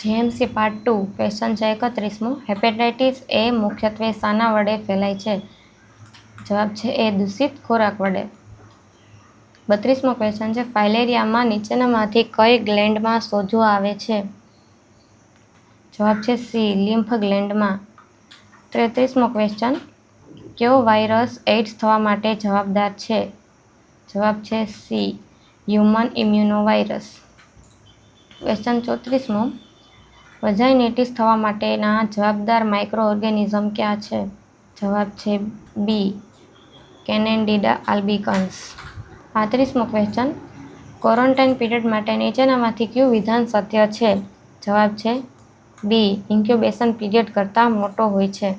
GMC part 2 question છે 31મો. Hepatitis એ મુખ્યત્વે શાના વડે ફેલાય છે? જવાબ છે એ દૂષિત ખોરાક વડે. 32મો ક્વેશ્ચન છે ફાઇલેરિયામાં નીચેનામાંથી કઈ ગ્લેન્ડમાં સોજો આવે છે? જવાબ છે સી લિમ્ફ ગ્લેન્ડમાં. 33મો ક્વેશ્ચન કયો વાયરસ એઇડ્સ થવા માટે જવાબદાર છે? જવાબ છે સી હ્યુમન ઇમ્યુનોવાયરસ. ક્વેશ્ચન 34મો. વજાઇનેટિસ થવા માટેના જવાબદાર માઇક્રો ઓર્ગેનિઝમ કયા છે? જવાબ છે બી કેનેન્ડિડા આલ્બિકન્સ. 35મો ક્વેશ્ચન ક્વોરન્ટાઇન પીરિયડ માટે નીચેનામાંથી કયું વિધાન સત્ય છે? જવાબ છે બી ઇન્ક્યુબેશન પીરિયડ કરતાં મોટો હોય છે.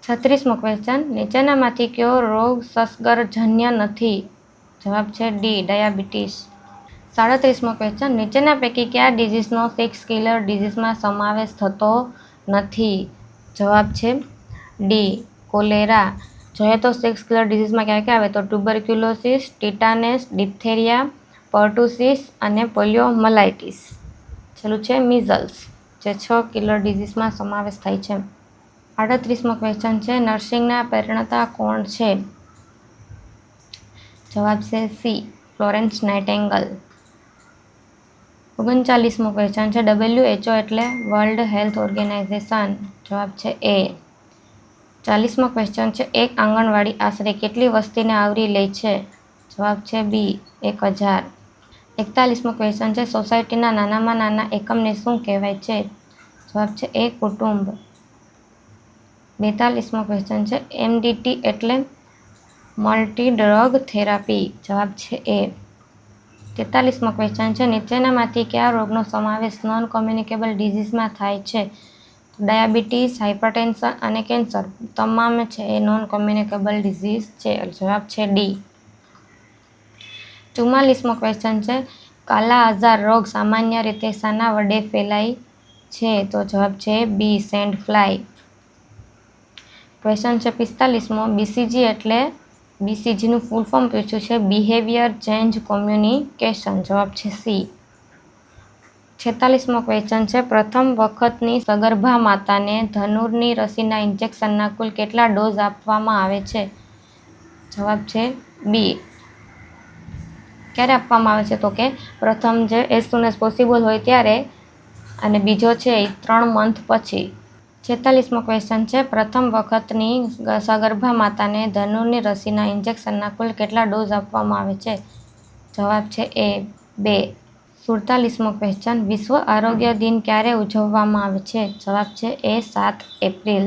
36મો ક્વેશ્ચન નીચેનામાંથી કયો રોગ સંસર્ગજન્ય નથી? જવાબ છે ડી ડાયાબિટીસ. 37મો ક્વેશ્ચન નીચેના પૈકી કયા ડિઝીઝનો 6 કિલર ડિઝીઝમાં સમાવેશ થતો નથી? જવાબ છે ડી કોલેરા. જોઈએ તો 6 કિલર ડિઝીઝમાં ક્યાં ક્યાં આવે તો ટ્યુબરક્યુલોસિસ, ટીટાનેસ, ડિપ્થેરિયા, પર્ટુસિસ અને પોલિયોમલાઇટિસ. છેલ્લું છે મિઝલ્સ જે 6 કિલર ડિઝીઝમાં સમાવેશ થાય છે. 38મો ક્વેશ્ચન છે નર્સિંગના પરિણેતા કોણ છે? જવાબ છે સી ફ્લોરેન્સ નાઇટિંગેલ. 39મો ક્વેશ્ચન છે WHO એટલે વર્લ્ડ હેલ્થ ઓર્ગેનાઇઝેશન. જવાબ છે એ. 40મો ક્વેશ્ચન છે એક આંગણવાડી આશરે કેટલી વસ્તીને આવરી લે છે? જવાબ છે બી 1000. 41મો ક્વેશ્ચન છે સોસાયટીના નાનામાં નાના એકમને શું કહેવાય છે? જવાબ છે એ કુટુંબ. 42મો ક્વેશ્ચન છે MDT એટલે મલ્ટી ડ્રગ થેરાપી. જવાબ છે એ. 43મો ક્વેશ્ચન છે નીચેનામાંથી કયા રોગનો સમાવેશ નોન કોમ્યુનિકેબલ ડિઝીઝમાં થાય છે? ડાયાબિટીસ, હાઇપરટેન્શન અને કેન્સર તમામ છે એ નોન કોમ્યુનિકેબલ ડિઝીઝ છે. જવાબ છે ડી. 44મો ક્વેશ્ચન છે કાલા આઝાર રોગ સામાન્ય રીતે શાના વડે ફેલાય છે? તો જવાબ છે બી સેન્ડ ફ્લાય. ક્વેશ્ચન છે 45મો BCG એટલે BCGનું ફૂલ ફોર્મ પૂછ્યું છે બિહેવિયર ચેન્જ કોમ્યુનિકેશન. જવાબ છે સી. 46મો ક્વેશ્ચન છે પ્રથમ વખતની સગર્ભા માતાને ધનુરની રસીના ઇન્જેક્શનના કુલ કેટલા ડોઝ આપવામાં આવે છે? જવાબ છે બી. ક્યારે આપવામાં આવે છે તો કે પ્રથમ જે એઝ સુન એઝ પોસિબલ હોય ત્યારે અને બીજો છે એ 3 મંથ પછી. 46મો ક્વેશ્ચન છે પ્રથમ વખતની સગર્ભા માતાને ધનુરની રસીના ઇન્જેક્શનના કુલ કેટલા ડોઝ આપવામાં આવે છે? જવાબ છે એ 2. 47મો ક્વેશ્ચન વિશ્વ આરોગ્ય દિન ક્યારે ઉજવવામાં આવે છે? જવાબ છે એ 7 એપ્રિલ.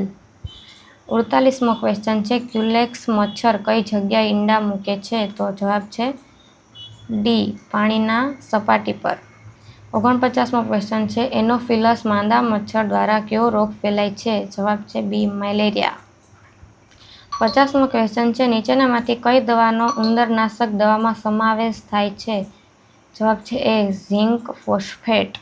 48મો ક્વેશ્ચન છે ક્યુલેક્સ મચ્છર કઈ જગ્યાએ ઈંડા મૂકે છે? તો જવાબ છે ડી પાણીના સપાટી પર. 49મો ક્વેશ્ચન છે એનોફિલસ માંદા મચ્છર દ્વારા કયો રોગ ફેલાય છે? જવાબ છે બી મેલેરિયા. 50મો ક્વેશ્ચન છે નીચેનામાંથી કઈ દવાનો ઉંદરનાશક દવામાં સમાવેશ થાય છે? જવાબ છે એ ઝિંક ફોસ્ફેટ.